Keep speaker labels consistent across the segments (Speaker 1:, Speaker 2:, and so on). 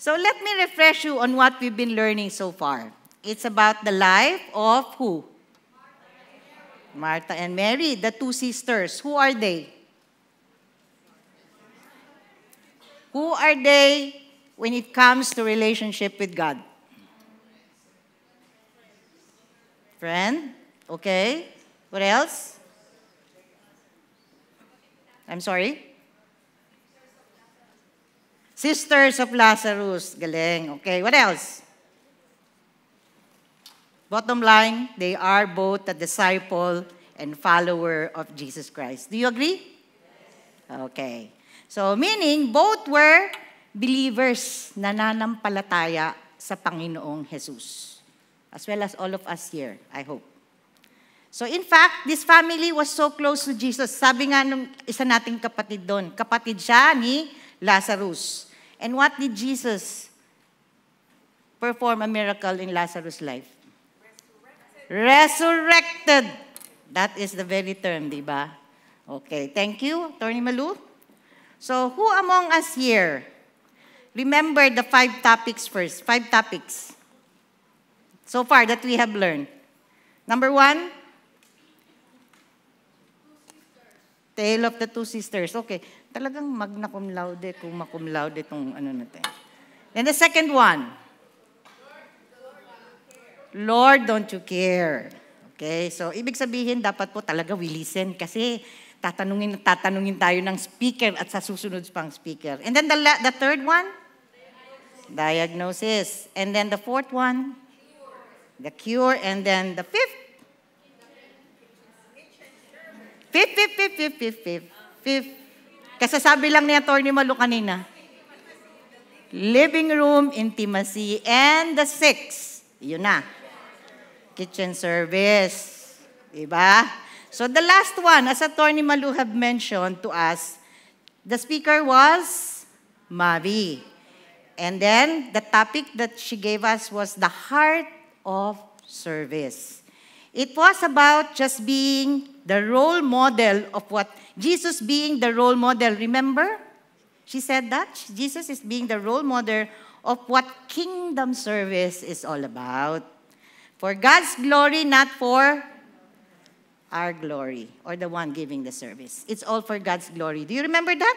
Speaker 1: So let me refresh you on what we've been learning so far. It's about the life of who? Martha and Mary, the two sisters. Who are they? Who are they when it comes to relationship with God? Friend? Okay. What else? I'm sorry? Sisters of Lazarus. Galing. Okay. What else? Bottom line, they are both a disciple and follower of Jesus Christ. Do you agree? Okay. So, meaning, both were believers, nananampalataya sa Panginoong Jesus. As well as all of us here, I hope. So, in fact, this family was so close to Jesus. Sabi nga nung isa nating kapatid doon, kapatid siya ni Lazarus. And what did Jesus perform a miracle in Lazarus' life? Resurrected. That is the very term, di ba? Okay, thank you, Attorney Malu. So, who among us here remember the 5 topics first? 5 topics so far that we have learned. Number 1, Tale of the Two Sisters. Okay, talagang magna cum laude, kumma cum laude itong ano natin. Then the second one, Lord, don't you care? Okay, so ibig sabihin, dapat po talaga we listen kasi tatanungin tayo ng speaker at sa susunod pang speaker. And then the third one, diagnosis. And then the fourth one, the cure. And then the fifth, kasasabi lang ni Atty. Malu kanina, living room intimacy. And the sixth, yun na, kitchen service. Diba? So the last one, as Atty. Malu have mentioned to us, the speaker was Mavi. And then the topic that she gave us was the heart of service. It was about just being the role model of what, Jesus being the role model. Remember? She said that. Jesus is being the role model of what kingdom service is all about. For God's glory, not for our glory, or the one giving the service. It's all for God's glory. Do you remember that?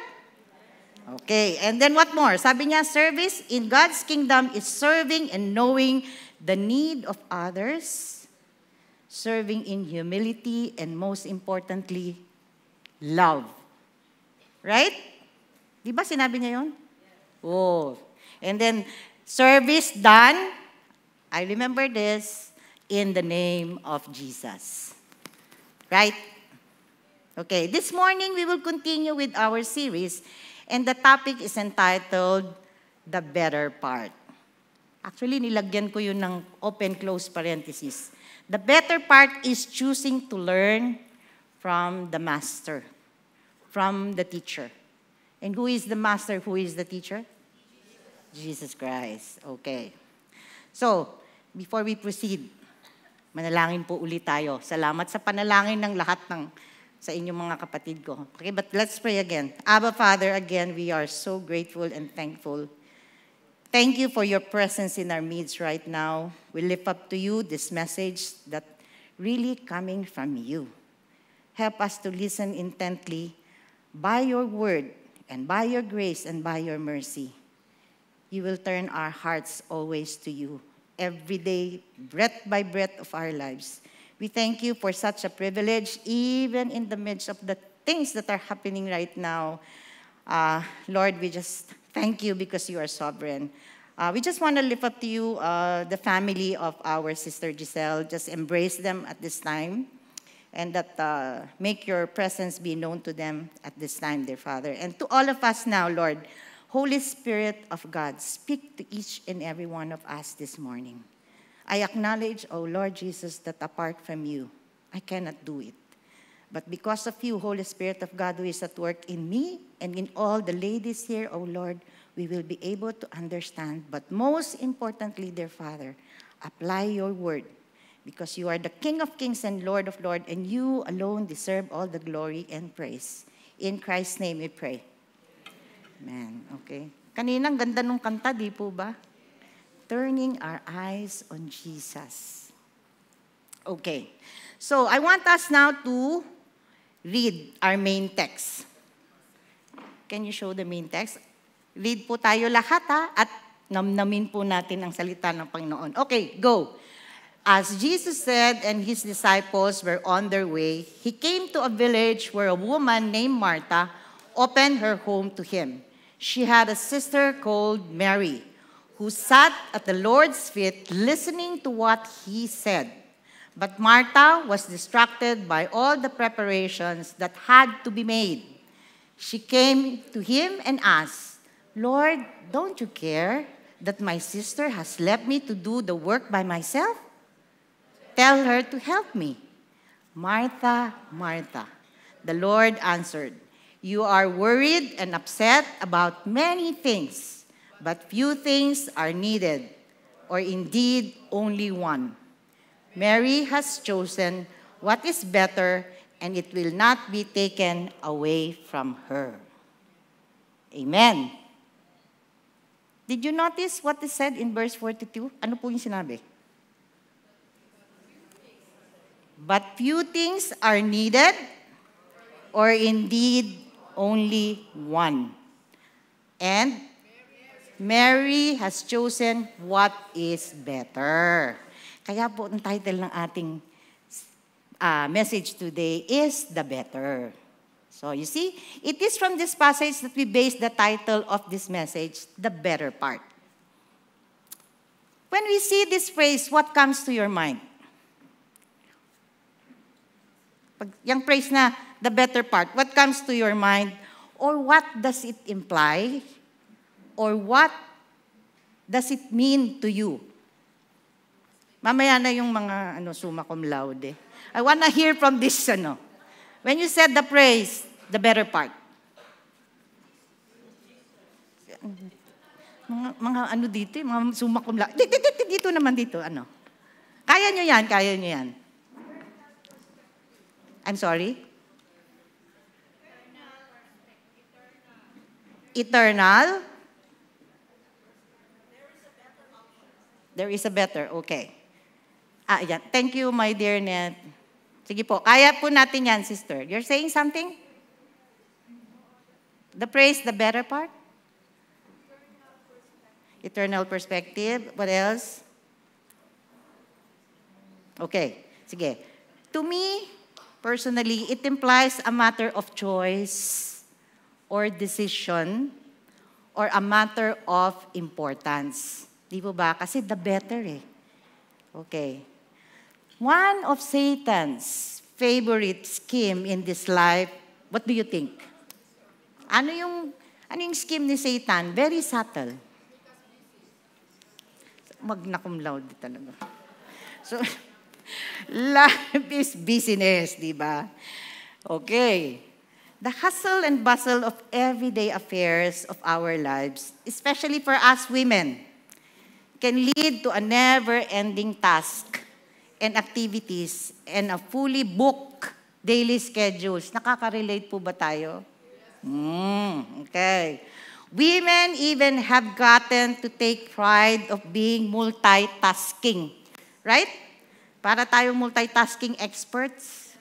Speaker 1: Okay, and then what more? Sabi niya, service in God's kingdom is serving and knowing the need of others, serving in humility, and most importantly, love. Right? Di ba sinabi niya yun? Oh. And then, service done, I remember this, in the name of Jesus. Right? Okay, this morning we will continue with our series, and the topic is entitled, The Better Part. Actually, nilagyan ko yun ng open-close parenthesis. The better part is choosing to learn from the master, from the teacher. And who is the master? Who is the teacher? Jesus Christ. Okay. So, before we proceed, manalangin po ulit tayo. Salamat sa panalangin ng lahat sa inyong mga kapatid ko. Okay, but let's pray again. Abba, Father, again, we are so grateful and thankful. Thank you for your presence in our midst right now. We lift up to you this message that really coming from you. Help us to listen intently by your word and by your grace and by your mercy. You will turn our hearts always to you. Every day, breath by breath of our lives. We thank you for such a privilege, even in the midst of the things that are happening right now. Lord, we just thank you because you are sovereign. We just want to lift up to you the family of our sister Giselle. Just embrace them at this time, and that make your presence be known to them at this time, dear Father. And to all of us now, Lord, Holy Spirit of God, speak to each and every one of us this morning. I acknowledge, O Lord Jesus, that apart from you, I cannot do it. But because of you, Holy Spirit of God, who is at work in me and in all the ladies here, O Lord, we will be able to understand. But most importantly, dear Father, apply your word, because you are the King of kings and Lord of lords, and you alone deserve all the glory and praise. In Christ's name we pray. Amen. Okay. Kanina, ang ganda nung kanta, di po ba? Turning our eyes on Jesus. Okay. So, I want us now to read our main text. Can you show the main text? Read po tayo lahat at namnamin po natin ang salita ng Panginoon. Okay, go. As Jesus said and his disciples were on their way, he came to a village where a woman named Martha opened her home to him. She had a sister called Mary, who sat at the Lord's feet listening to what he said. But Martha was distracted by all the preparations that had to be made. She came to him and asked, "Lord, don't you care that my sister has left me to do the work by myself? Tell her to help me." "Martha, Martha," the Lord answered, "you are worried and upset about many things, but few things are needed, or indeed only one. Mary has chosen what is better, and it will not be taken away from her." Amen. Did you notice what is said in verse 42? Ano po yung sinabi? But few things are needed, or indeed only one. And Mary has chosen what is better. Kaya po ang title ng ating message today is The Better. So you see, it is from this passage that we base the title of this message, The Better Part. When we see this phrase, what comes to your mind? Pag yung phrase na, the better part, what comes to your mind? Or what does it imply? Or what does it mean to you? Mamaya na yung mga summa cum laude. I want to hear from this, when you said the phrase, the better part. Mga dito, mga summa cum laude. Dito naman dito, Kaya nyo yan. I'm sorry? Eternal? There is a better, okay. Yan. Thank you, my dear Net. Sige po, kaya po natin yan, sister. You're saying something? The praise, the better part? Eternal perspective. What else? Okay, sige. To me, personally, it implies a matter of choice or decision or a matter of importance. Di po ba? Kasi the better Okay. One of Satan's favorite scheme in this life, what do you think? Ano yung scheme ni Satan? Very subtle. Magna cum laude talaga. So, life is business, di ba? Okay. The hustle and bustle of everyday affairs of our lives, especially for us women, can lead to a never-ending task and activities and a fully booked daily schedules. Nakaka-relate po ba tayo? Okay. Women even have gotten to take pride of being multitasking. Right? Para tayong multitasking experts.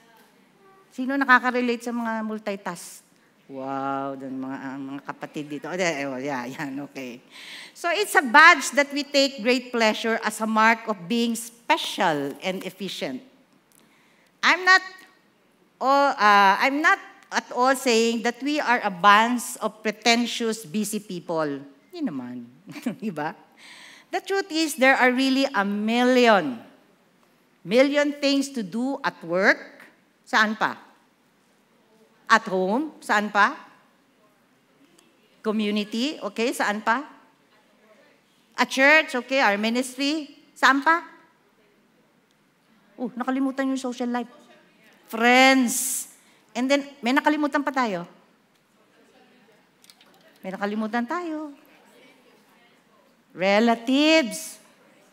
Speaker 1: Sino nakaka-relate sa mga multitask? Wow, dun mga kapatid dito. Yan, okay. So it's a badge that we take great pleasure as a mark of being special and efficient. I'm not at all saying that we are a bunch of pretentious, busy people. Hindi naman. Diba? The truth is, there are really a million things to do at work. Saan pa? At home, saan pa? Community, okay, saan pa? At church, okay, our ministry, saan pa? Nakalimutan yung social life. Friends. And then, may nakalimutan pa tayo. May nakalimutan tayo. Relatives.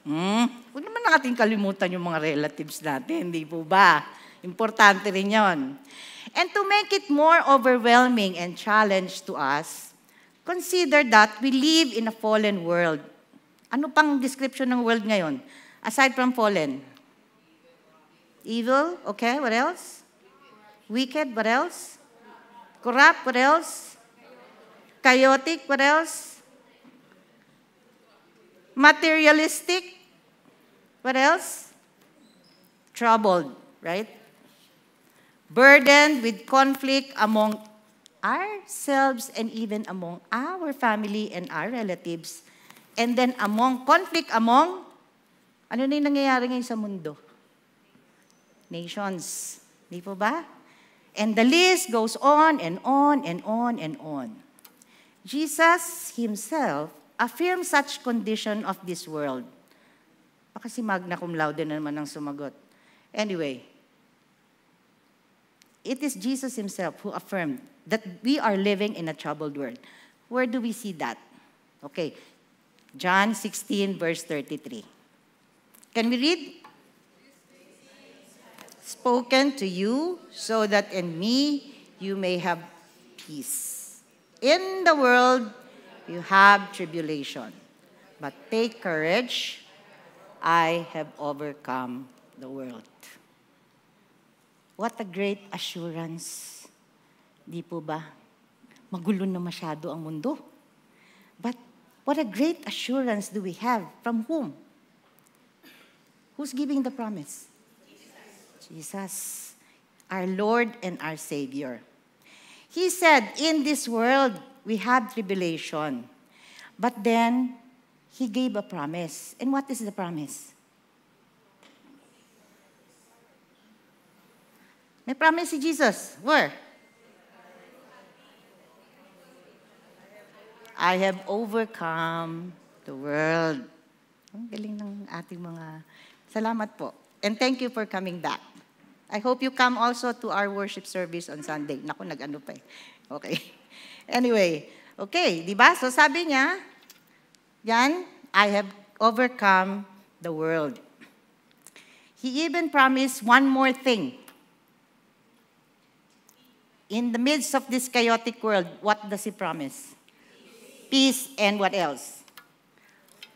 Speaker 1: Huwag naman natin kalimutan yung mga relatives natin, hindi po ba? Importante rin yon. And to make it more overwhelming and challenge to us, Consider that we live in a fallen world. Ano pang description ng world ngayon? Aside from fallen. Evil, okay, what else? Wicked, what else? Corrupt, what else? Chaotic, what else? Materialistic, what else? Troubled, right? Burdened with conflict among ourselves and even among our family and our relatives. And then conflict among, ano na yung nangyayari ngayon sa mundo? Nations. Di po ba? And the list goes on and on and on and on. Jesus himself affirmed such condition of this world. Baka si magna cum laude na naman ang sumagot. Anyway, it is Jesus himself who affirmed that we are living in a troubled world. Where do we see that? Okay, John 16, verse 33. Can we read? Spoken to you so that in me you may have peace. In the world you have tribulation, but take courage, I have overcome the world. What a great assurance. Di po ba? Magulo na masyado ang mundo. But what a great assurance do we have? From whom? Who's giving the promise? Jesus, our Lord and our Savior. He said, in this world, we have tribulation. But then, He gave a promise. And what is the promise? May promise si Jesus. Where? I have overcome the world. Ang galing ng ating mga... Salamat po. And thank you for coming back. I hope you come also to our worship service on Sunday. Naku, nag-ano pa eh. Okay. Anyway, okay, di ba? So sabi niya, yan, I have overcome the world. He even promised one more thing. In the midst of this chaotic world, what does He promise? Peace and what else?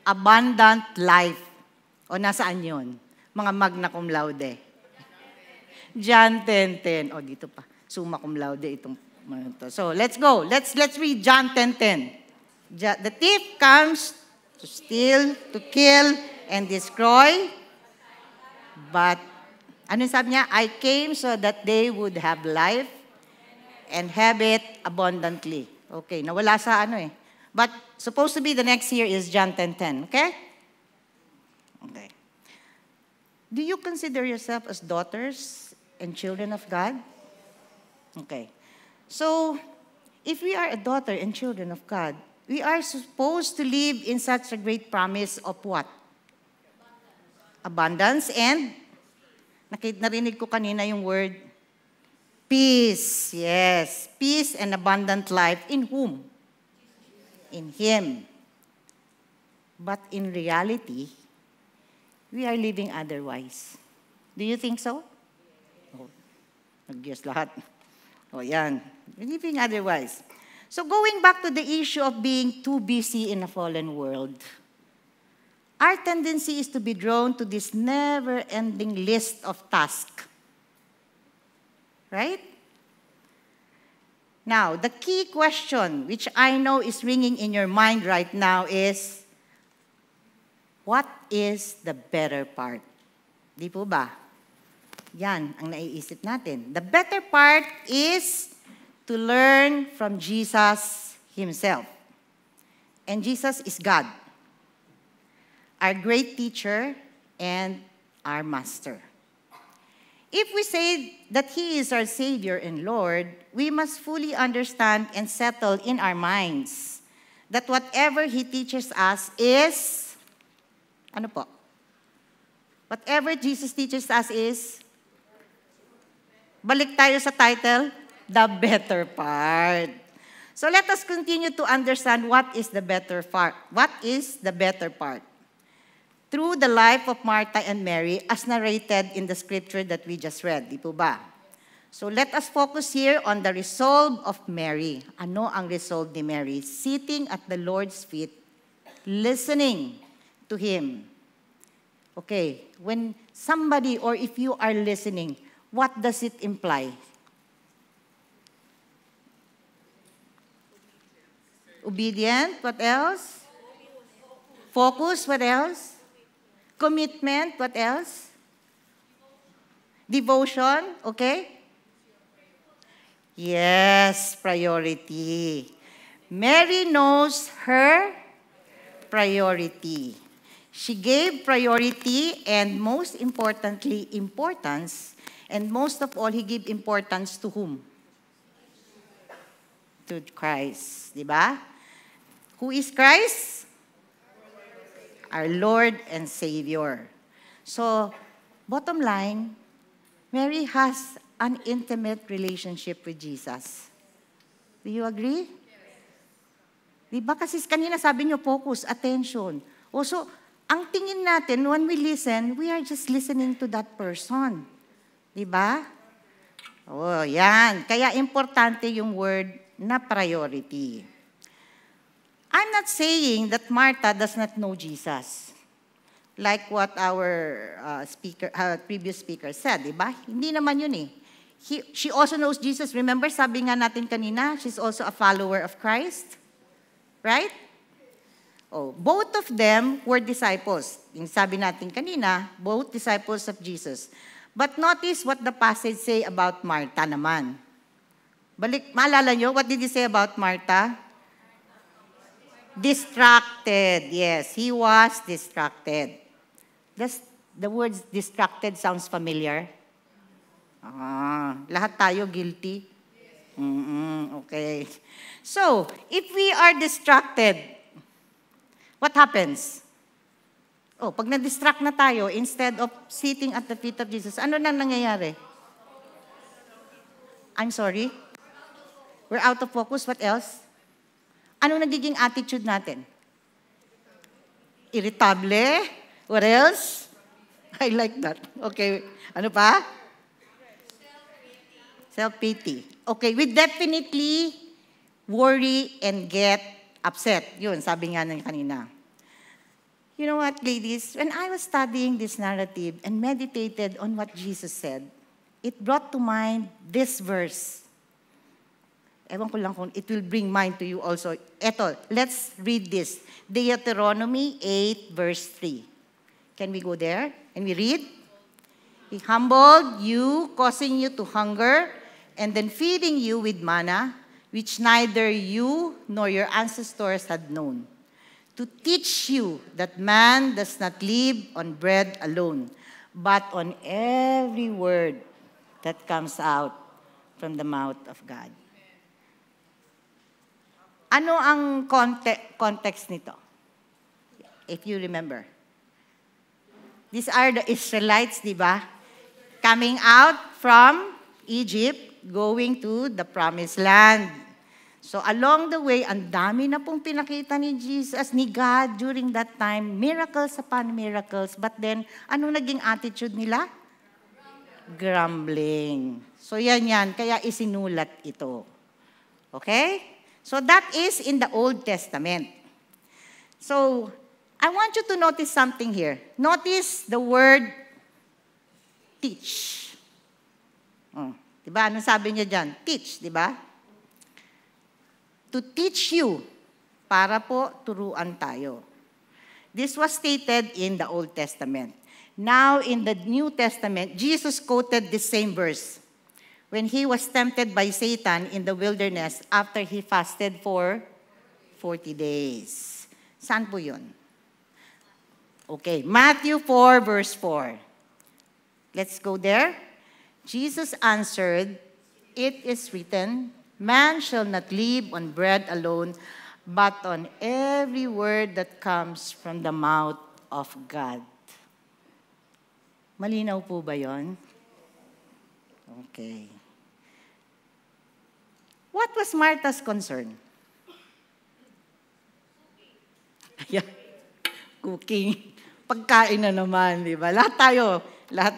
Speaker 1: Abundant life. O nasaan yun? Mga magna cum laude. John 10:10. O dito pa. Summa cum laude itong mga to. So let's go. Let's read John 10:10. The thief comes to steal, to kill, and destroy. But, ano sabi niya? I came so that they would have life and have it abundantly. Okay, nawala sa ano eh. But supposed to be the next year is John 10:10, okay? Okay. Do you consider yourself as daughters and children of God? Okay. So, if we are a daughter and children of God, we are supposed to live in such a great promise of what? Abundance and, narinig ko kanina yung word, peace. Yes, peace and abundant life. In whom? In Him. But in reality, we are living otherwise. Do you think so? Oh, nag-yes lahat. Oh, yan. We're living otherwise. So going back to the issue of being too busy in a fallen world, our tendency is to be drawn to this never-ending list of tasks. Right? Now, the key question, which I know is ringing in your mind right now is, what is the better part? Di po ba? Yan ang naiisip natin. The better part is to learn from Jesus Himself. And Jesus is God, our great teacher and our master. If we say that He is our Savior and Lord, we must fully understand and settle in our minds that whatever He teaches us is, ano po? Whatever Jesus teaches us is, balik tayo sa title, the better part. So let us continue to understand what is the better part. What is the better part? Through the life of Martha and Mary as narrated in the scripture that we just read. Di po ba? So let us focus here on the resolve of Mary. Ano ang resolve ni Mary? Sitting at the Lord's feet, listening to Him. Okay, when somebody or if you are listening, what does it imply? Obedient, what else? Focus, what else? Commitment, what else? Devotion, okay? Yes, priority. Mary knows her priority. She gave priority and most importantly, importance. And most of all, He gave importance to whom? To Christ. Diba? Who is Christ? Our Lord and Savior. So, bottom line, Mary has an intimate relationship with Jesus. Do you agree? Diba? Kasi kanina sabi niyo, focus, attention. Also, ang tingin natin, when we listen, we are just listening to that person. Diba? Oh, yan. Kaya importante yung word na priority. I'm not saying that Martha does not know Jesus. Like what our previous speaker said, diba? Hindi naman yun eh. She also knows Jesus. Remember, sabi nga natin kanina, she's also a follower of Christ. Right? Oh, both of them were disciples. Yung sabi natin kanina, both disciples of Jesus. But notice what the passage say about Martha naman. Maalala nyo, what did he say about Martha? Distracted. Yes, he was distracted. Does the word distracted sounds familiar? Lahat tayo guilty? Okay. So, if we are distracted, what happens? Oh, pag na-distract na tayo, instead of sitting at the feet of Jesus, ano nang nangyayari? I'm sorry? We're out of focus. What else? Ano nagiging attitude natin? Irritable. What else? I like that. Okay. Ano pa? Self-pity. Okay, we definitely worry and get upset. Yun, sabi nga ng kanina. You know what, ladies? When I was studying this narrative and meditated on what Jesus said, it brought to mind this verse. Ewan ko lang kung it will bring mind to you also. Eto, let's read this. Deuteronomy 8, verse 3. Can we go there? Can we read? He humbled you, causing you to hunger, and then feeding you with manna, which neither you nor your ancestors had known, to teach you that man does not live on bread alone, but on every word that comes out from the mouth of God. Ano ang context nito? If you remember. These are the Israelites, di ba? Coming out from Egypt, going to the promised land. So along the way, ang dami na pong pinakita ni Jesus, ni God during that time, miracles upon miracles. But then, ano naging attitude nila? Grumbling. So yan. Kaya isinulat ito. Okay? So that is in the Old Testament. So, I want you to notice something here. Notice the word teach. Diba? Anong sabi niya dyan? Teach, diba? To teach you, para po turuan tayo. This was stated in the Old Testament. Now, in the New Testament, Jesus quoted the same verse when he was tempted by Satan in the wilderness after he fasted for 40 days. Saan po yun? Okay, Matthew 4, verse 4. Let's go there. Jesus answered, "It is written, man shall not live on bread alone, but on every word that comes from the mouth of God." Malinaw po ba yon? Okay. What was Martha's concern? Ayan. Cooking. Pagkain na naman, di ba? Lahat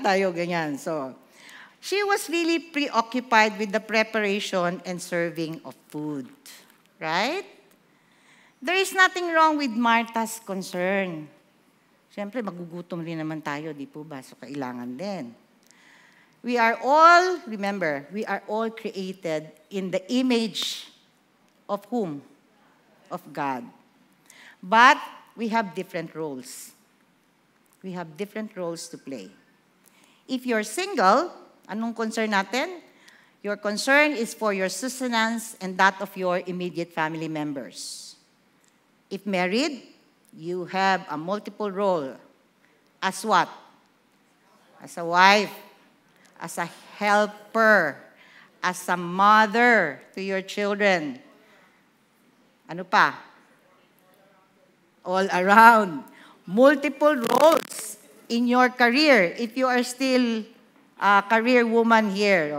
Speaker 1: tayo ganyan. So, She was really preoccupied with the preparation and serving of food. Right? There is nothing wrong with Martha's concern. Siyempre, magugutom rin naman tayo, di po ba? So, kailangan din. We are all, remember, we are all created in the image of whom? Of God. But we have different roles. We have different roles to play. If you're single, anong concern natin? Your concern is for your sustenance and that of your immediate family members. If married, you have a multiple role. As what? As a wife, as a helper, as a mother to your children. Ano pa? All around. Multiple roles in your career. If you are still a career woman here,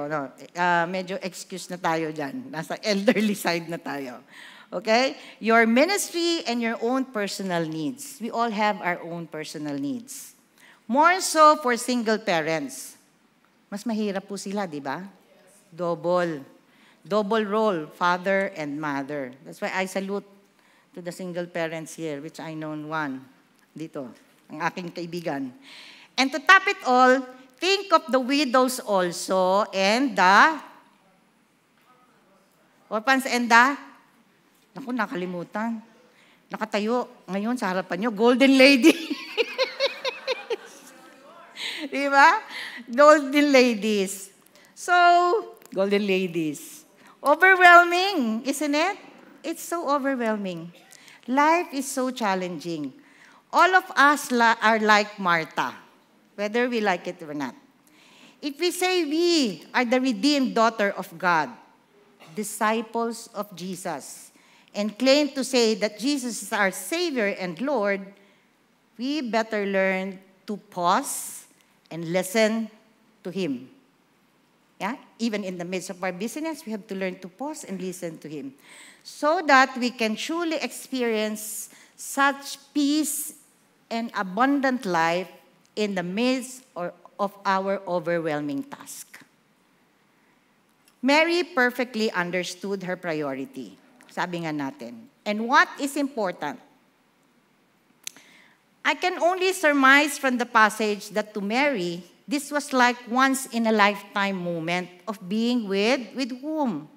Speaker 1: medyo excuse na tayo dyan. Nasa elderly side na tayo. Okay? Your ministry and your own personal needs. We all have our own personal needs. More so for single parents. Mas mahirap po sila, di ba? Double. Double role, father and mother. That's why I salute to the single parents here, which I know one. Dito, ang aking kaibigan. And to top it all, think of the widows also and the orphans and the naku, nakalimutan. Nakatayo ngayon sa harapan nyo, golden lady. Di ba? Golden ladies. So, golden ladies. Overwhelming, isn't it? It's so overwhelming. Life is so challenging. All of us are like Martha, whether we like it or not. If we say we are the redeemed daughter of God, disciples of Jesus, and claim to say that Jesus is our Savior and Lord, we better learn to pause and listen to Him. Yeah? Even in the midst of our busyness, we have to learn to pause and listen to Him so that we can truly experience such peace and abundant life in the midst of our overwhelming task. Mary perfectly understood her priority. Sabi nga natin. And what is important? I can only surmise from the passage that to Mary, this was like once-in-a-lifetime moment of being with whom?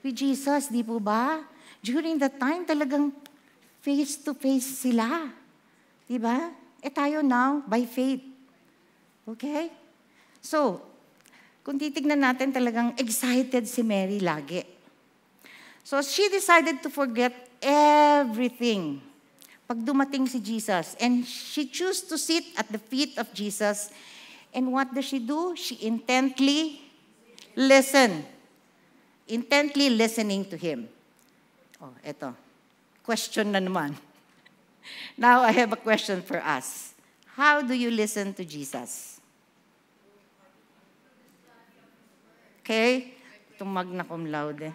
Speaker 1: With Jesus, di po ba? During that time, talagang face-to-face sila. Di ba? Tayo now, by faith. Okay? So, kung titignan natin, talagang excited si Mary lagi. So she decided to forget everything pag dumating si Jesus. And she chose to sit at the feet of Jesus. And what does she do? She intently listened. Intently listening to Him. Oh, eto. Question na naman. Now I have a question for us. How do you listen to Jesus? Okay? Itong magna cum laude.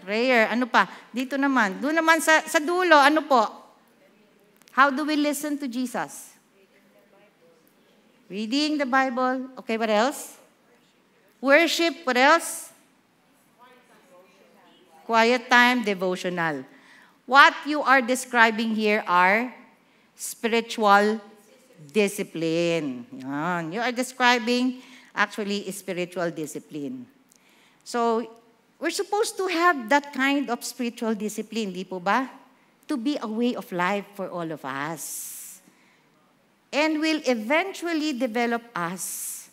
Speaker 1: Prayer, ano pa? Dito naman. Doon naman sa dulo, ano po? How do we listen to Jesus? Reading the Bible. Okay, what else? Worship, what else? Quiet time, devotional. What you are describing here are spiritual discipline. Yan. You are describing actually spiritual discipline. So, we're supposed to have that kind of spiritual discipline, di po ba? To be a way of life for all of us. And will eventually develop us.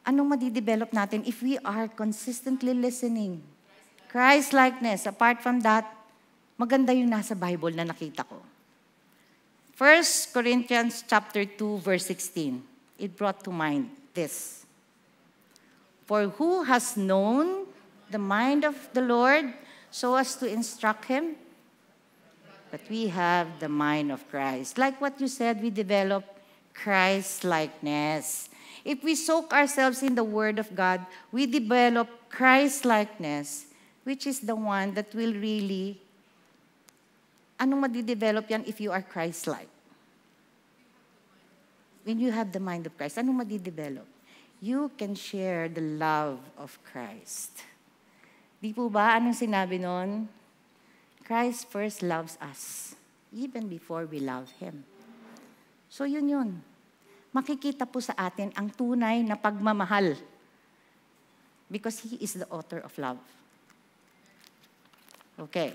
Speaker 1: Anong madidevelop natin if we are consistently listening? Christ-likeness. Apart from that, maganda yung nasa Bible na nakita ko. 1 Corinthians chapter 2, verse 16. It brought to mind this. For who has known the mind of the Lord so as to instruct Him? But we have the mind of Christ. Like what you said, we develop Christ-likeness. If we soak ourselves in the Word of God, we develop Christ-likeness, which is the one that will really, anong madidevelop yan if you are Christ-like? When you have the mind of Christ, anong madidevelop? you can share the love of Christ. Di po ba? Anong sinabi nun? Christ first loves us, even before we love Him. So yun. Makikita po sa atin ang tunay na pagmamahal because He is the author of love. Okay.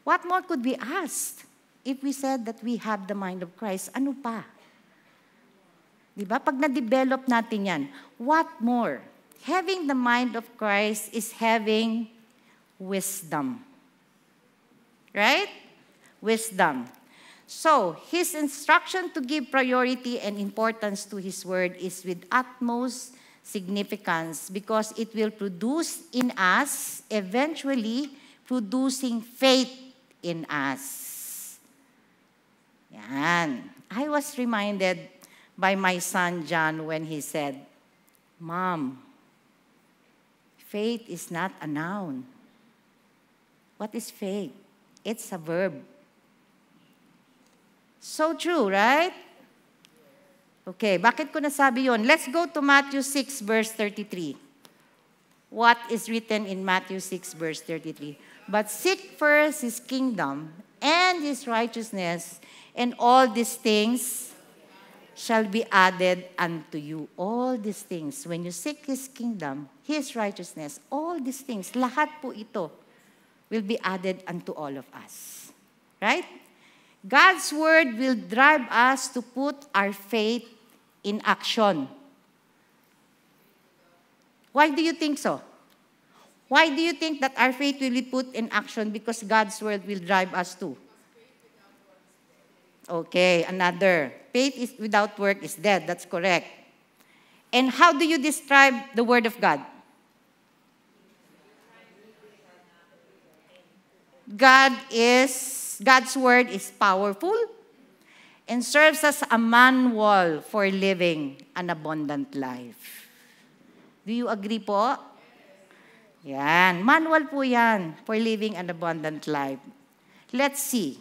Speaker 1: What more could we ask if we said that we have the mind of Christ? Ano pa? Diba? Pag na-develop natin yan, what more? Having the mind of Christ is having wisdom. Right? Wisdom. So, His instruction to give priority and importance to His word is with utmost significance because it will produce in us, eventually, producing faith in us. Yan. I was reminded by my son John when he said, Mom, faith is not a noun. What is faith? It's a verb. So true, right? Okay, bakit ko nasabi yun? Let's go to Matthew 6, verse 33. What is written in Matthew 6, verse 33? But seek first His kingdom and His righteousness, and all these things shall be added unto you. All these things. When you seek His kingdom, His righteousness, all these things, lahat po ito will be added unto all of us. Right? God's word will drive us to put our faith in action. Why do you think so? Why do you think that our faith will be put in action? Because God's word will drive us to. Okay, another. Faith is without work is dead. That's correct. And how do you describe the word of God? God's word is powerful and serves as a manual for living an abundant life. Do you agree po? Yan. Manual po yan for living an abundant life. Let's see.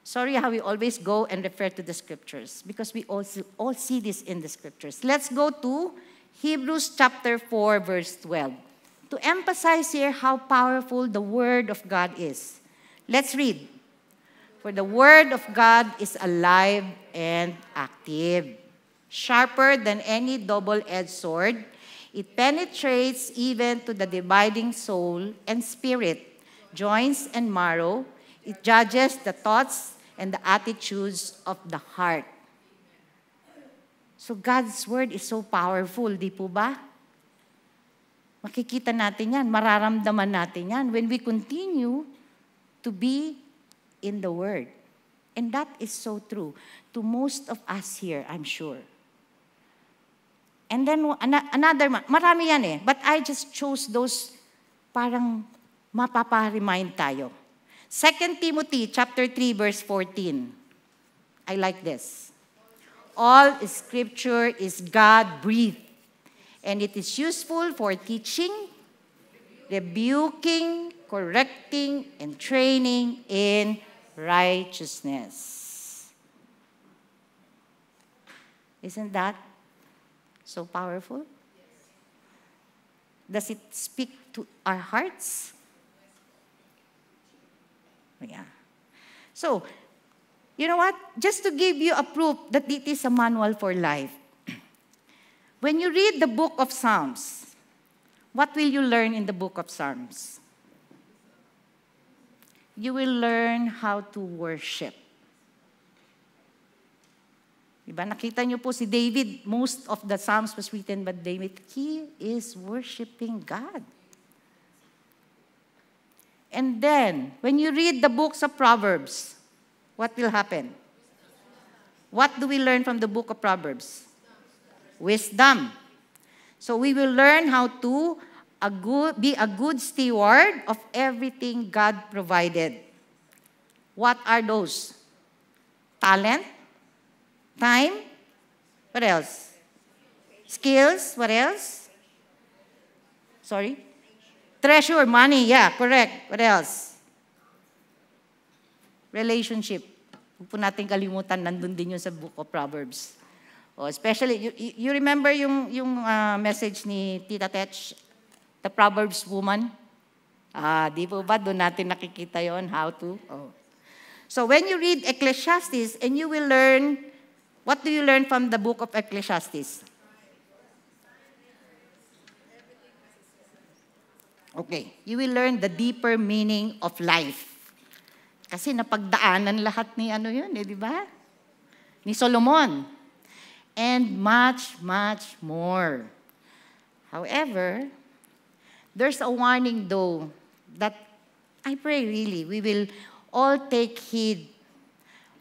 Speaker 1: Sorry how we always go and refer to the scriptures because we all see this in the scriptures. Let's go to Hebrews chapter 4, verse 12. To emphasize here how powerful the word of God is. Let's read. For the word of God is alive and active, sharper than any double-edged sword. It penetrates even to the dividing soul and spirit, joints and marrow. It judges the thoughts and the attitudes of the heart. So God's word is so powerful, di po ba? Makikita natin yan, mararamdaman natin yan when we continue to be in the Word. And that is so true to most of us here, I'm sure. And then another, marami yan eh, but I just chose those parang mapapa-remind tayo. 2 Timothy chapter 3, verse 14. I like this. All scripture is God-breathed, and it is useful for teaching, rebuking, correcting, and training in righteousness. Isn't that so powerful? Does it speak to our hearts? Yeah. So, you know what? Just to give you a proof that it is a manual for life. When you read the book of Psalms, what will you learn in the book of Psalms? You will learn how to worship. Diba? Nakita niyo po si David, most of the Psalms was written by David. He is worshiping God. And then, when you read the books of Proverbs, what will happen? What do we learn from the book of Proverbs? Wisdom. So we will learn how to be a good steward of everything God provided. What are those? Talent? Time? What else? Skills? What else? Sorry? Treasure, money. Yeah, correct. What else? Relationship. Huwag po natin kalimutan, nandun din yun sa book of Proverbs. Oh, especially, you remember yung message ni Tita Tetch, the Proverbs woman? Di po ba? Doon natin nakikita yon how to. Oh. So when you read Ecclesiastes, and you will learn, what do you learn from the book of Ecclesiastes? Okay, you will learn the deeper meaning of life. Kasi napagdaanan lahat ni ano yun, di ba? Ni Solomon. And much, much more. However, there's a warning though, that I pray really we will all take heed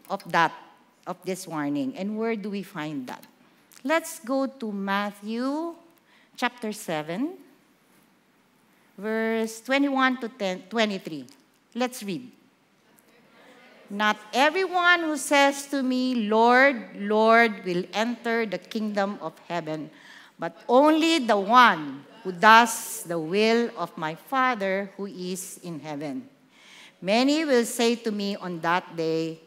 Speaker 1: of that, of this warning. And where do we find that? Let's go to Matthew chapter 7, verse 21 to 23. Let's read. Not everyone who says to me, Lord, Lord, will enter the kingdom of heaven, but only the one who does the will of my Father who is in heaven. Many will say to me on that day,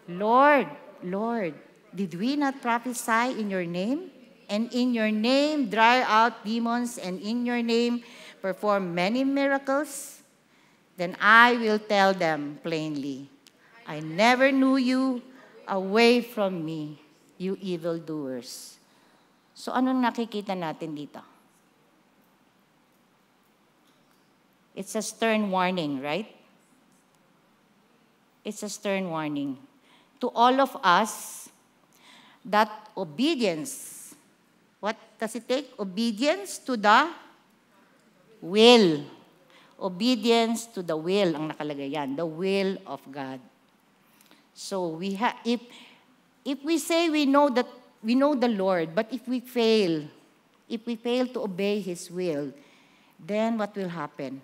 Speaker 1: Lord, Lord, did we not prophesy in your name? And in your name drive out demons, and in your name perform many miracles? Then I will tell them plainly, I never knew you. Away from me, you evildoers. So anong nakikita natin dito? It's a stern warning, right? It's a stern warning to all of us that obedience, what does it take? Obedience to the will. Obedience to the will, ang nakalagay yan, the will of God. So if we say we know the Lord, but if we fail to obey His will, then what will happen?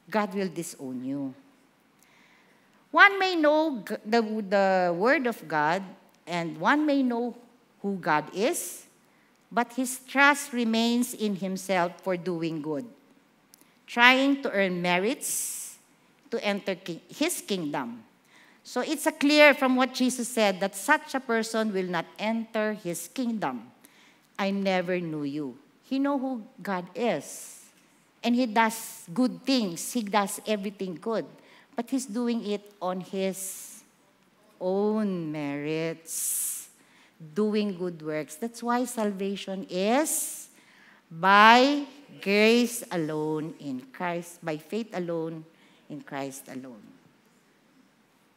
Speaker 1: God will disown you. One may know the word of God, and one may know who God is, but his trust remains in himself for doing good, trying to earn merits to enter His kingdom. So it's clear from what Jesus said that such a person will not enter His kingdom. I never knew you. He knows who God is. And He does good things. He does everything good. But He's doing it on His own merits, doing good works. That's why salvation is by grace alone in Christ, by faith alone in Christ alone.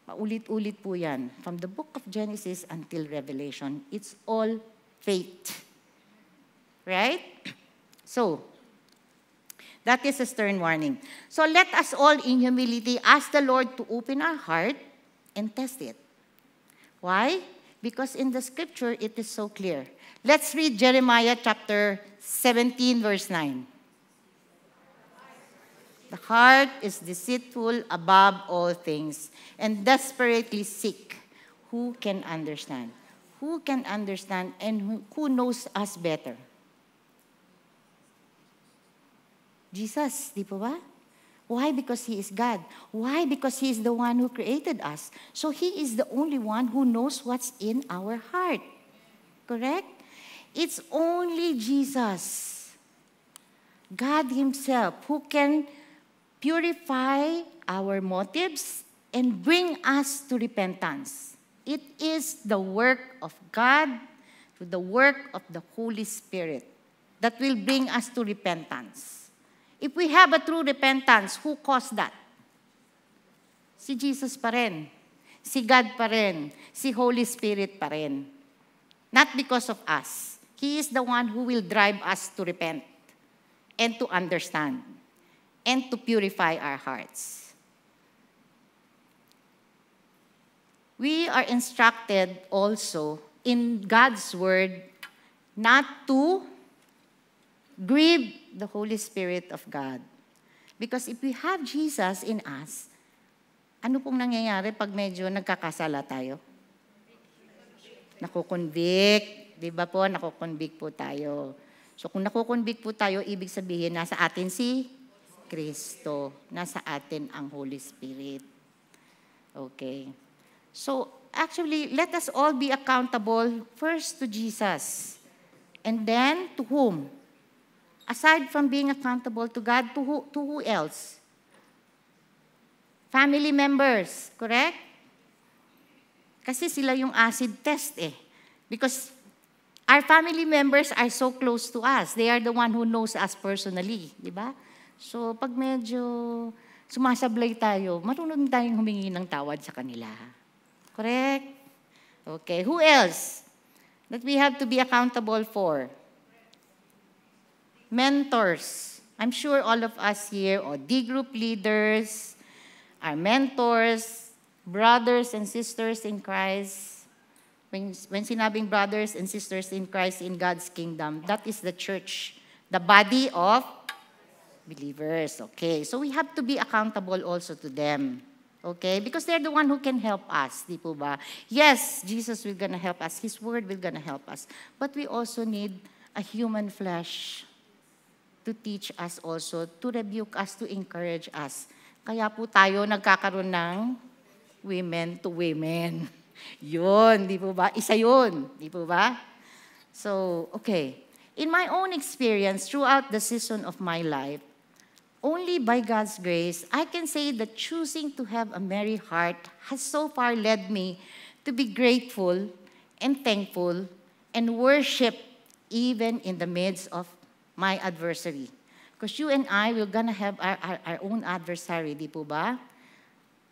Speaker 1: Paulit-ulit po yan. From the book of Genesis until Revelation, it's all faith. Right? So, that is a stern warning. So let us all in humility ask the Lord to open our heart and test it. Why? Because in the scripture, it is so clear. Let's read Jeremiah chapter 17, verse 9. The heart is deceitful above all things and desperately sick. Who can understand? Who can understand and who knows us better? Jesus, di po ba? Why? Because He is God. Why? Because He is the one who created us. So He is the only one who knows what's in our heart. Correct? It's only Jesus, God Himself, who can purify our motives and bring us to repentance. It is the work of God, the work of the Holy Spirit that will bring us to repentance. If we have a true repentance, who caused that? Si Jesus pa rin. Si God pa rin. Si Holy Spirit pa rin. Not because of us. He is the one who will drive us to repent and to understand and to purify our hearts. We are instructed also in God's Word not to grieve the Holy Spirit of God. Because if we have Jesus in us, ano pong nangyayari pag medyo nagkakasala tayo? Nakukonvict. Di ba po? Nakukonvict po tayo. So kung nakukonvict po tayo, ibig sabihin nasa atin si Kristo. Nasa atin ang Holy Spirit. Okay. So, actually, let us all be accountable first to Jesus. And then to whom? Aside from being accountable to God, to who else? Family members, correct? Kasi sila yung acid test eh. Because our family members are so close to us. They are the one who knows us personally, di ba? So pag medyo sumasablay tayo, marunong tayong humingi ng tawad sa kanila. Correct? Okay, who else that we have to be accountable for? Mentors. I'm sure all of us here, or D group leaders, our mentors, brothers and sisters in Christ. When sinabing brothers and sisters in Christ in God's kingdom, that is the church, the body of believers. Okay, so we have to be accountable also to them. Okay, because they're the one who can help us, di po ba? Yes, Jesus will gonna help us. His word will gonna help us. But we also need a human flesh to teach us also, to rebuke us, to encourage us. Kaya po tayo nagkakaroon ng women to women. Yun, di po ba? Isa yun, di po ba? So, okay. In my own experience, throughout the season of my life, only by God's grace, I can say that choosing to have a merry heart has so far led me to be grateful and thankful and worship even in the midst of my adversary. Because you and I, we're gonna have our own adversary, di po ba?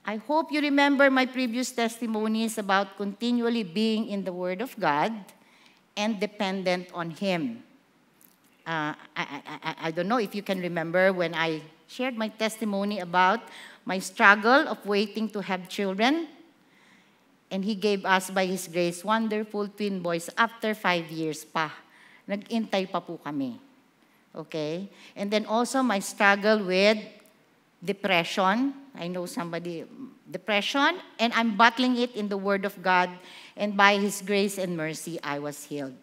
Speaker 1: I hope you remember my previous testimonies about continually being in the Word of God and dependent on Him. I don't know if you can remember when I shared my testimony about my struggle of waiting to have children. And He gave us, by His grace, wonderful twin boys after 5 years pa. Nag-intay pa po kami. Okay? And then also my struggle with depression. I know somebody, depression, and I'm battling it in the Word of God. And by His grace and mercy, I was healed.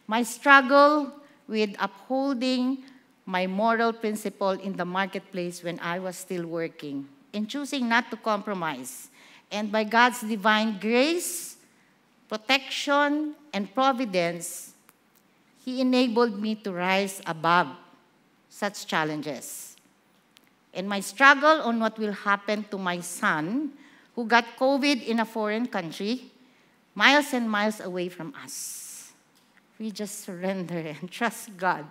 Speaker 1: My struggle with upholding my moral principle in the marketplace when I was still working and choosing not to compromise. And by God's divine grace, protection, and providence, He enabled me to rise above such challenges. And my struggle on what will happen to my son, who got COVID in a foreign country, miles and miles away from us. We just surrender and trust God.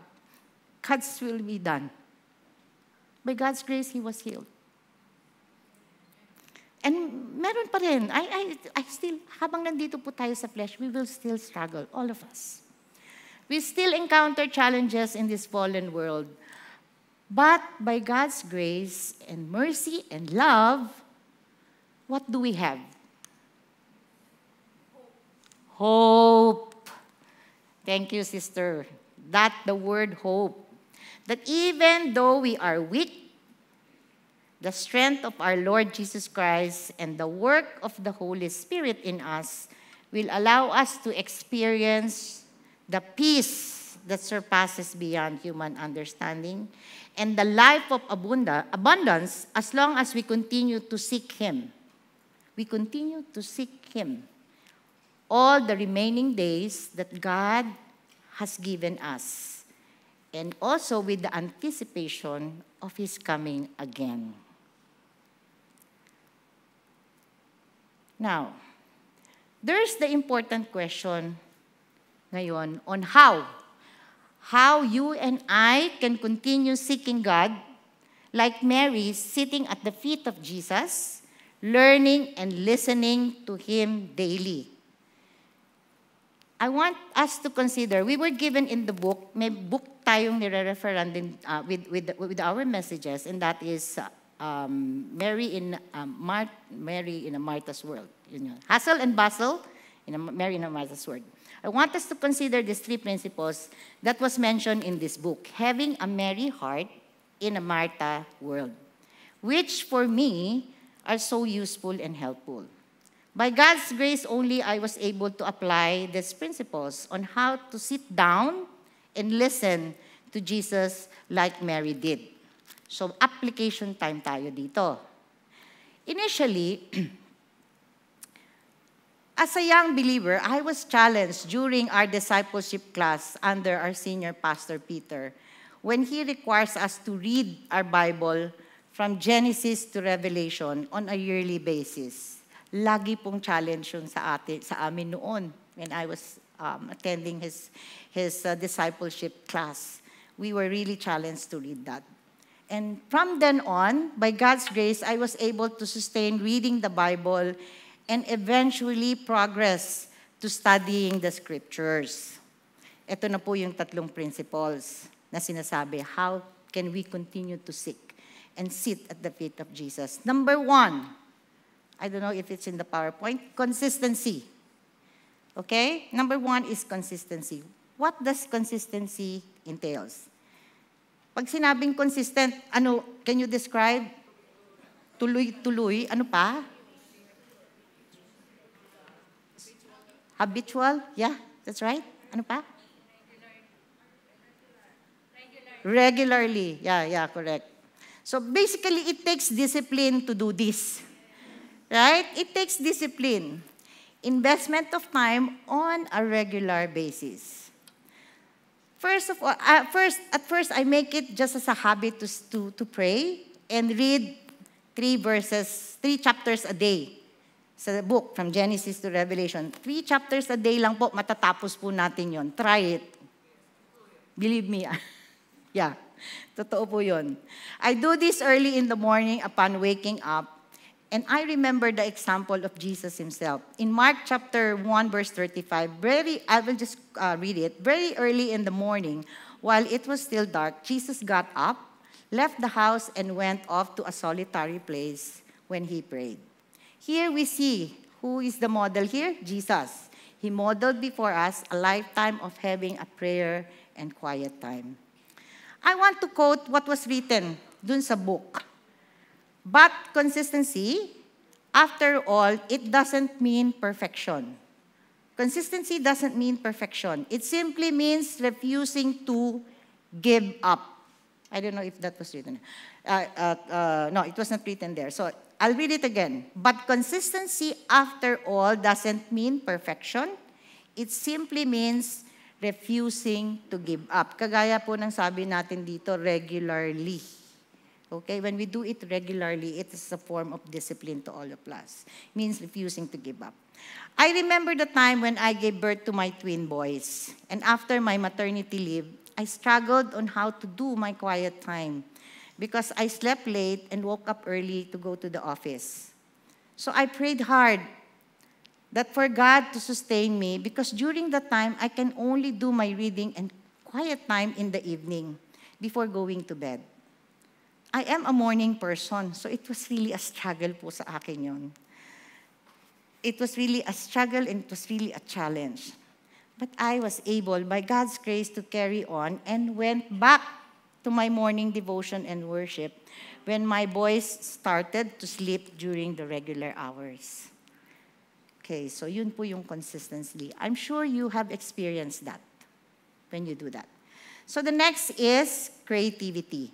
Speaker 1: God's will be done. By God's grace, he was healed. And meron pa rin. I still, habang nandito po tayo sa flesh, we will still struggle, all of us. We still encounter challenges in this fallen world. But by God's grace and mercy and love, what do we have? Hope. Thank you, sister. That the word hope. That even though we are weak, the strength of our Lord Jesus Christ and the work of the Holy Spirit in us will allow us to experience the peace that surpasses beyond human understanding and the life of abundance as long as we continue to seek Him. We continue to seek Him all the remaining days that God has given us, and also with the anticipation of His coming again. Now, there's the important question ngayon on how you and I can continue seeking God like Mary sitting at the feet of Jesus, learning and listening to Him daily. I want us to consider, we were given in the book, may book tayong nire-referan din with our messages, and that is Mary in a Martha's World. Hustle and bustle in Mary in a Martha's World. I want us to consider these three principles that was mentioned in this book, having a merry heart in a Martha world, which for me are so useful and helpful. By God's grace only, I was able to apply these principles on how to sit down and listen to Jesus like Mary did. So, application time tayo dito. Initially, As a young believer, I was challenged during our discipleship class under our senior pastor, Peter, when he requires us to read our Bible from Genesis to Revelation on a yearly basis. Lagi pong challenge yun sa amin noon when I was attending his discipleship class. We were really challenged to read that. And from then on, by God's grace, I was able to sustain reading the Bible and eventually progress to studying the scriptures. Ito na po yung tatlong principles na sinasabi, how can we continue to seek and sit at the feet of Jesus? Number 1, I don't know if it's in the PowerPoint, consistency. Okay? Number 1 is consistency. What does consistency entails? Pag sinabing consistent, can you describe? Tuloy-tuloy, ano pa? Habitual? Yeah, that's right. Ano pa? Regularly. Yeah, correct. So basically, it takes discipline to do this. Right? It takes discipline. Investment of time on a regular basis. At first, I make it just as a habit to pray and read 3 chapters a day. Sa book, from Genesis to Revelation. 3 chapters a day lang po, matatapos po natin yon. Try it. Believe me. Yeah, totoo po yun. I do this early in the morning upon waking up, and I remember the example of Jesus himself. In Mark chapter 1, verse 35, I will just read it. Very early in the morning, while it was still dark, Jesus got up, left the house, and went off to a solitary place when he prayed. Here we see, who is the model here? Jesus. He modeled before us a lifetime of having a prayer and quiet time. I want to quote what was written dun sa book. But consistency, after all, it doesn't mean perfection. Consistency doesn't mean perfection. It simply means refusing to give up. I don't know if that was written. No, it was not written there. So I'll read it again. But consistency, after all, doesn't mean perfection. It simply means refusing to give up. Kagaya po ng sabi natin dito, regularly. Okay? When we do it regularly, it is a form of discipline to all of us. It means refusing to give up. I remember the time when I gave birth to my twin boys. And after my maternity leave, I struggled on how to do my quiet time because I slept late and woke up early to go to the office. So I prayed hard that for God to sustain me because during that time, I can only do my reading and quiet time in the evening before going to bed. I am a morning person, so it was really a struggle po sa akin yun. It was really a struggle and it was really a challenge. But I was able, by God's grace, to carry on and went back to my morning devotion and worship when my boys started to sleep during the regular hours. Okay, so yun po yung consistency. I'm sure you have experienced that when you do that. So the next is creativity.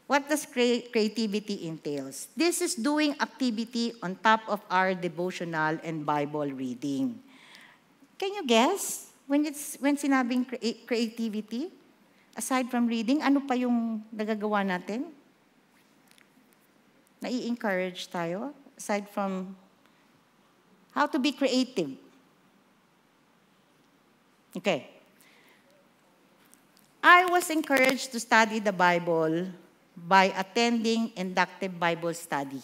Speaker 1: What does creativity entails? This is doing activity on top of our devotional and Bible reading. Can you guess when sinabing creativity? Aside from reading, ano pa yung nagagawa natin? Nai-encourage tayo? Aside from how to be creative. Okay. I was encouraged to study the Bible by attending inductive Bible study.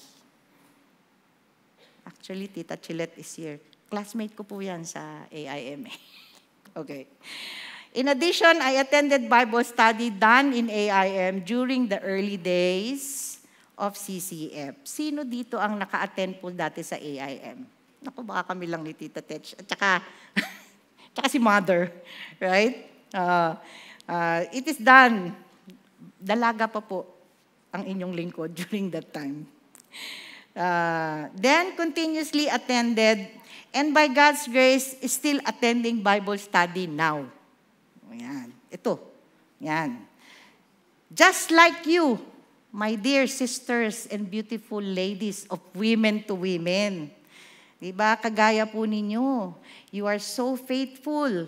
Speaker 1: Actually, Tita Chilette is here. Classmate ko po yan sa AIM. Okay. In addition, I attended Bible study done in AIM during the early days of CCF. Sino dito ang naka-attend po dati sa AIM? Naku, baka kami lang ni Tita Tetch. At saka si Mother, right? It is done. Dalaga pa po ang inyong lingkod during that time. Then continuously attended, and by God's grace, is still attending Bible study now. Yan. Ito. Yan. Just like you, my dear sisters and beautiful ladies of women to women. Diba? Kagaya po ninyo. You are so faithful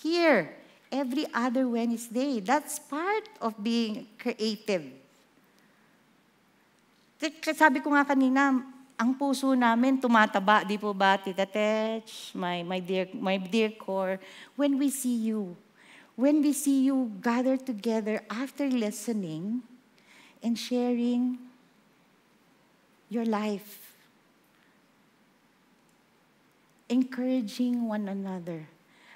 Speaker 1: here every other Wednesday. That's part of being creative. Sabi ko nga kanina, ang puso namin tumataba, di po ba, Tita Tech, my dear core, when we see you gather together after listening and sharing your life, encouraging one another,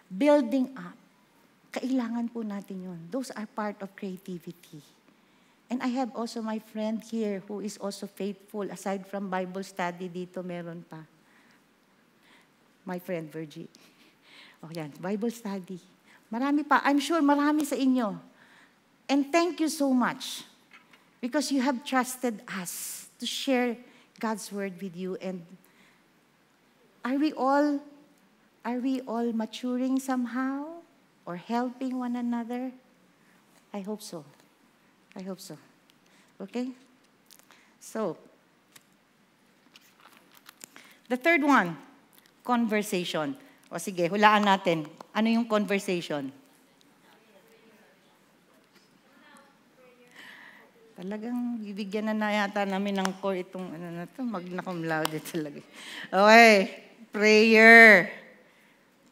Speaker 1: building up. Kailangan po natin yun. Those are part of creativity. And I have also my friend here who is also faithful. Aside from Bible study, dito meron pa. My friend, Virgie. O yan, Bible study. Marami pa. I'm sure marami sa inyo. And thank you so much because you have trusted us to share God's word with you. And are we all maturing somehow or helping one another? I hope so. Okay? So, the third one, conversation. O sige, hulaan natin. Ano yung conversation? Talagang bibigyan na yata namin ng core itong magna cum laude talaga. Okay. Prayer.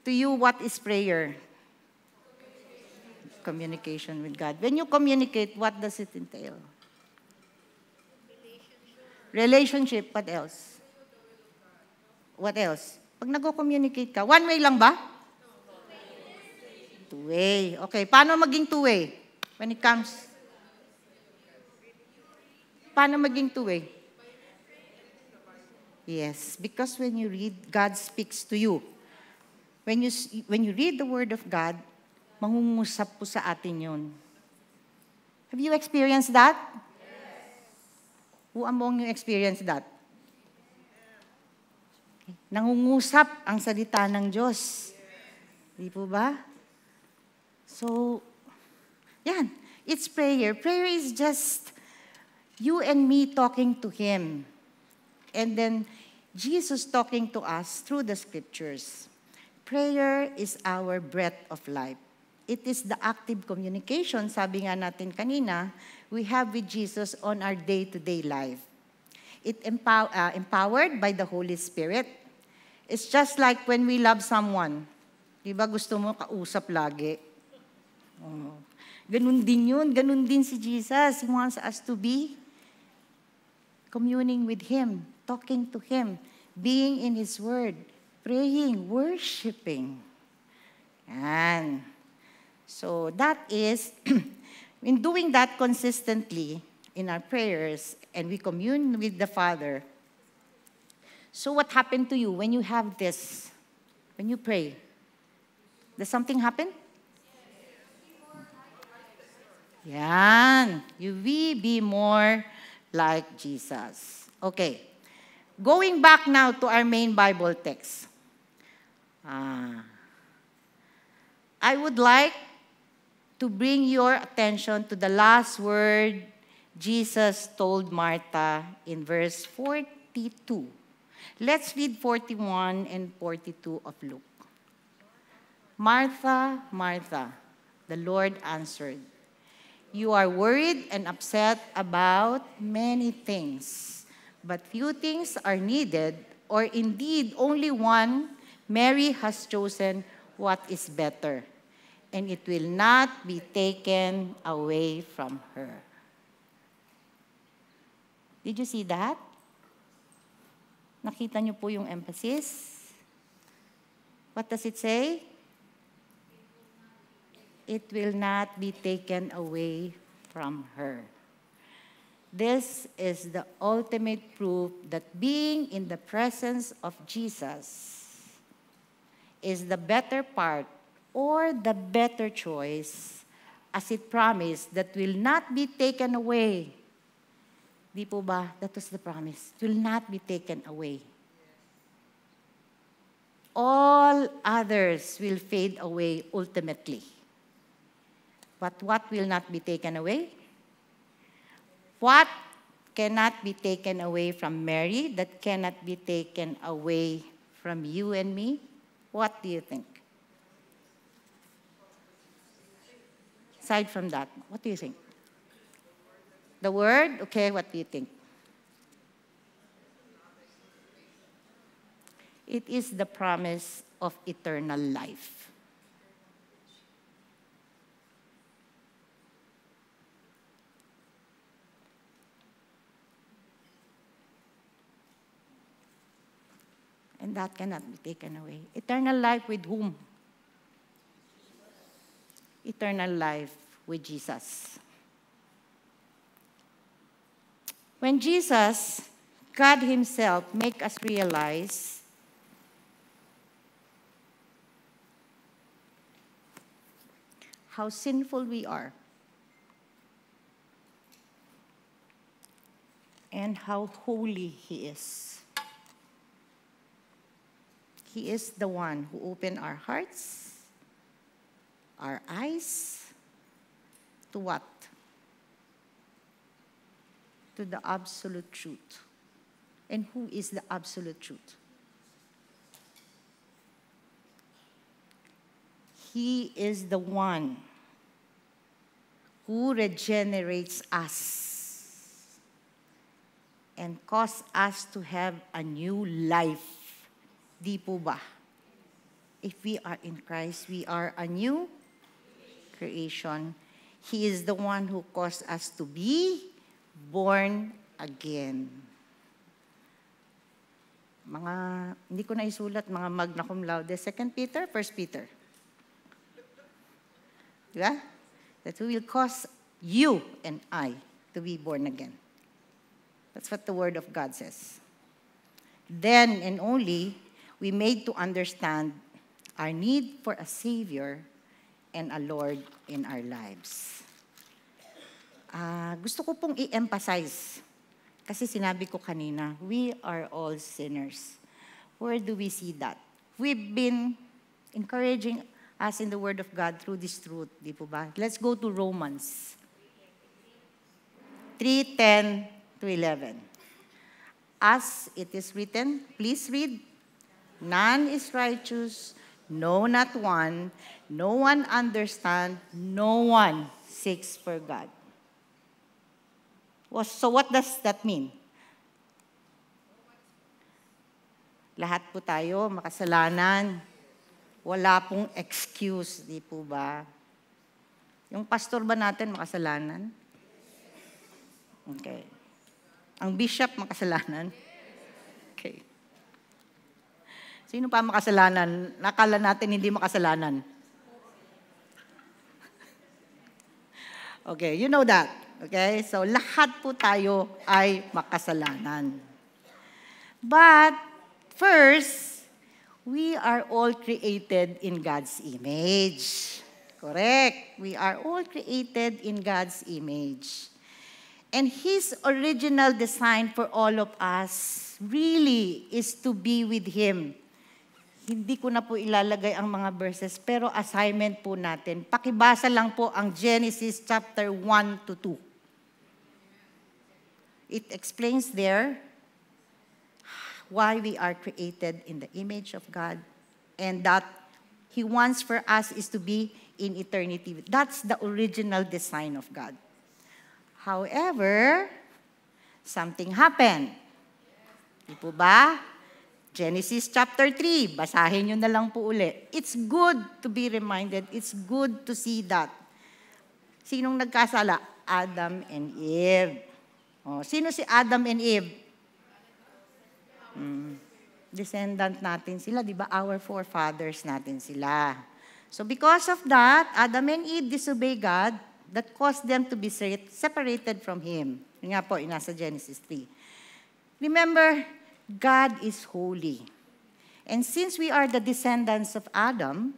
Speaker 1: To you, what is prayer? Communication with God. When you communicate, what does it entail? Relationship. What else? What else? Pag nag-communicate ka, one way lang ba? Two way. Okay, paano maging two way? When it comes... Paano maging two way? Yes, because when you read, God speaks to you. When you read the Word of God, mangungusap po sa atin yun. Have you experienced that? Yes. Who among you experienced that? Okay. Nangungusap ang salita ng Diyos. Di po ba? So, yan. It's prayer. Prayer is just you and me talking to Him. And then, Jesus talking to us through the Scriptures. Prayer is our breath of life. It is the active communication, sabi nga natin kanina, we have with Jesus on our day-to-day life. It empowered by the Holy Spirit. It's just like when we love someone. Di ba gusto mo kausap lagi? Oh. Ganun din yun. Ganun din si Jesus. He wants us to be communing with Him, talking to Him, being in His Word, praying, worshiping. Yan. So that is, in doing that consistently in our prayers, and we commune with the Father. So what happened to you when you have this, when you pray? Does something happen? Yan. You will be more like Jesus. Okay. Going back now to our main Bible text. I would like to bring your attention to the last word Jesus told Martha in verse 42. Let's read 41 and 42 of Luke. Martha, Martha, the Lord answered, you are worried and upset about many things, but few things are needed, or indeed only one. Mary has chosen what is better, and it will not be taken away from her. Did you see that? Nakita niyo po yung emphasis? What does it say? It will not be taken away from her. This is the ultimate proof that being in the presence of Jesus is the better part or the better choice, as it promised that will not be taken away. Di po ba? That was the promise. It will not be taken away. All others will fade away ultimately. But what will not be taken away? What cannot be taken away from Mary that cannot be taken away from you and me? What do you think? Aside from that, what do you think? The word? Okay, what do you think? It is the promise of eternal life. And that cannot be taken away. Eternal life with whom? Eternal life with Jesus. When Jesus, God Himself, make us realize how sinful we are and how holy He is. He is the one who opened our hearts, our eyes, to what? To the absolute truth. And who is the absolute truth? He is the one who regenerates us and cause us to have a new life. Di po ba? If we are in Christ, we are a new creation. He is the one who caused us to be born again. Hindi ko na isulat, mga magna cum laude. 2 Peter, 1 Peter. Diba? That will cause you and I to be born again. That's what the Word of God says. Then and only, we made to understand our need for a Savior and a Lord in our lives. Gusto ko pong i-emphasize, kasi sinabi ko kanina, we are all sinners. Where do we see that? We've been encouraging us in the Word of God through this truth, di po ba? Let's go to Romans 3:10-11. As it is written, please read, none is righteous, no, not one. No one understands, no one seeks for God. So what does that mean? Lahat po tayo makasalanan. Wala pong excuse, di po ba? Yung pastor ba natin makasalanan? Okay. Ang bishop makasalanan? Okay. Sino pa makasalanan? Nakala natin hindi makasalanan. Okay, you know that. Okay? So, lahat po tayo ay makasalanan. But, first, we are all created in God's image. Correct. We are all created in God's image. And His original design for all of us really is to be with Him. Hindi ko na po ilalagay ang mga verses, pero assignment po natin. Pakibasa lang po ang Genesis chapter 1-2. It explains there why we are created in the image of God and that He wants for us is to be in eternity. That's the original design of God. However, something happened. Di po ba? Genesis chapter 3, basahin nyo na lang po uli. It's good to be reminded. It's good to see that. Sinong nagkasala? Adam and Eve. Sino si Adam and Eve? Descendant natin sila, di ba? Our forefathers natin sila. So because of that, Adam and Eve disobey God that caused them to be separated from Him. Yun nga po, nasa Genesis 3. Remember, God is holy. And since we are the descendants of Adam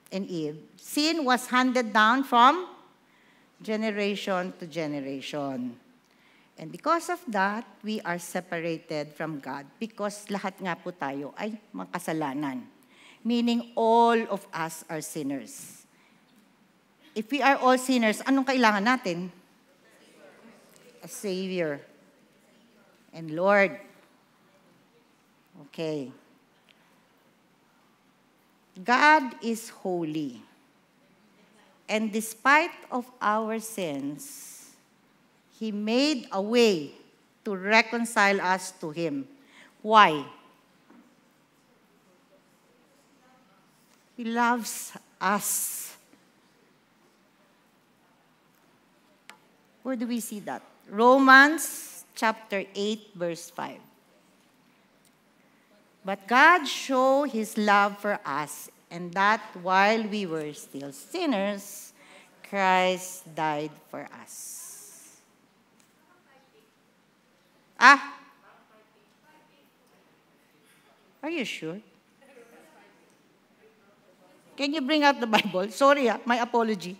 Speaker 1: and Eve, sin was handed down from generation to generation. And because of that, we are separated from God because lahat nga po tayo ay makasalanan. Meaning all of us are sinners. If we are all sinners, anong kailangan natin? A Savior and Lord. Okay. God is holy. And despite of our sins, He made a way to reconcile us to Him. Why? He loves us. Where do we see that? Romans chapter 8, verse 5. But God showed His love for us, and that while we were still sinners, Christ died for us. Are you sure? Can you bring out the Bible? Sorry, my apology.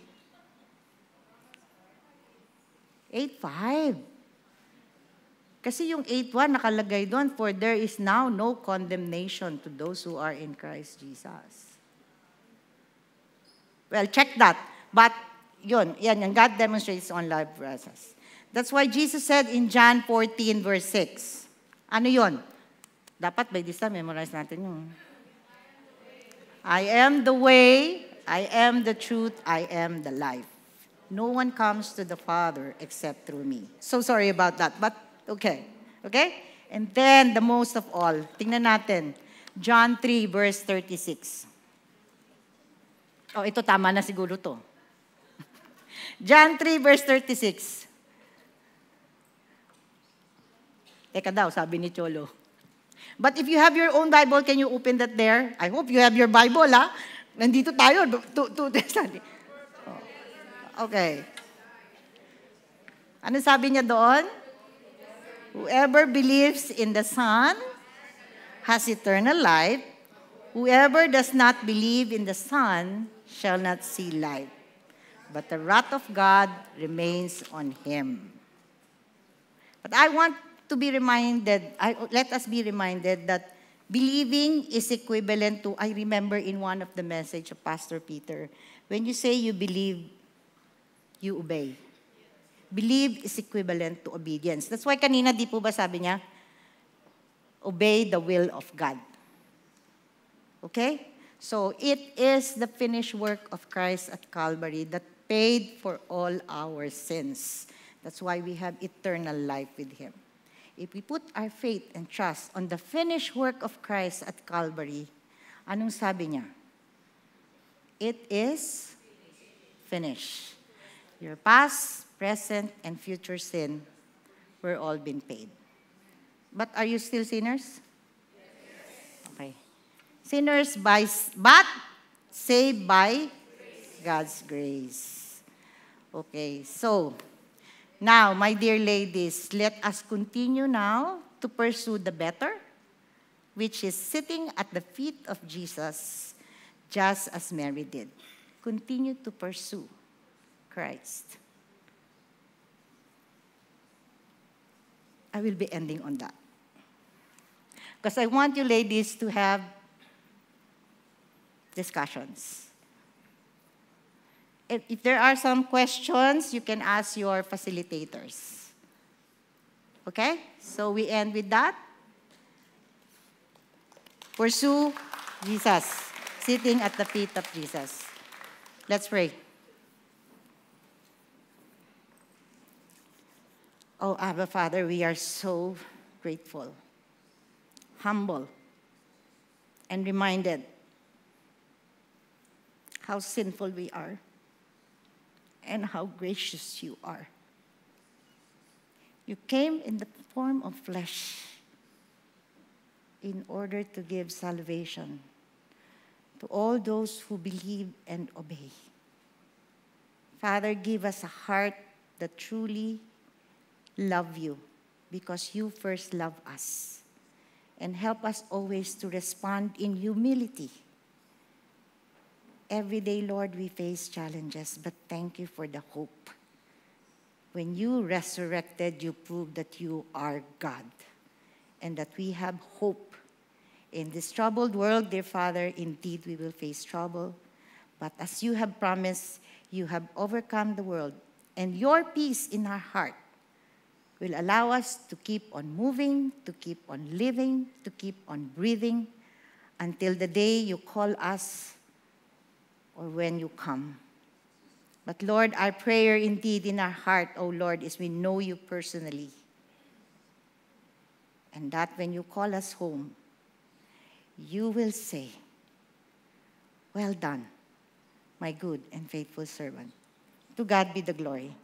Speaker 1: 8:5. Kasi yung 8:1 nakalagay doon, for there is now no condemnation to those who are in Christ Jesus. Well, check that. But, yan, God demonstrates on love for us. That's why Jesus said in John 14, verse 6. Ano yun? Dapat by this time, memorize natin yung I am the way, I am the truth, I am the life. No one comes to the Father except through me. So sorry about that, but okay. Okay? And then, the most of all, tingnan natin, John 3, verse 36. Oh, ito tama na siguro to. John 3, verse 36. Teka daw, sabi ni Cholo. But if you have your own Bible, can you open that there? I hope you have your Bible, ha? Nandito tayo. Okay. Ano sabi niya doon? Whoever believes in the Son has eternal life. Whoever does not believe in the Son shall not see life. But the wrath of God remains on him. But I want to be reminded, let us be reminded that believing is equivalent to, I remember in one of the message of Pastor Peter, when you say you believe, you obey. Believe is equivalent to obedience. That's why kanina, di po ba sabi niya, obey the will of God. Okay? So, it is the finished work of Christ at Calvary that paid for all our sins. That's why we have eternal life with Him. If we put our faith and trust on the finished work of Christ at Calvary, anong sabi niya? It is finished. Your past, present, and future sin were all been paid. But are you still sinners? Yes. Okay. Sinners but saved by God's grace. Okay, so now, my dear ladies, let us continue now to pursue the better, which is sitting at the feet of Jesus, just as Mary did. Continue to pursue Christ. I will be ending on that. Because I want you ladies to have discussions. If there are some questions, you can ask your facilitators. Okay? So we end with that. Pursue Jesus, sitting at the feet of Jesus. Let's pray. Oh, Abba Father, we are so grateful, humble, and reminded how sinful we are and how gracious you are. You came in the form of flesh in order to give salvation to all those who believe and obey. Father, give us a heart that truly love you because you first love us. And help us always to respond in humility. Every day, Lord, we face challenges, but thank you for the hope. When you resurrected, you proved that you are God and that we have hope. In this troubled world, dear Father, indeed we will face trouble. But as you have promised, you have overcome the world. And your peace in our heart will allow us to keep on moving, to keep on living, to keep on breathing until the day you call us or when you come. But Lord, our prayer indeed in our heart, O Lord, is we know you personally. And that when you call us home, you will say, "Well done, my good and faithful servant." To God be the glory.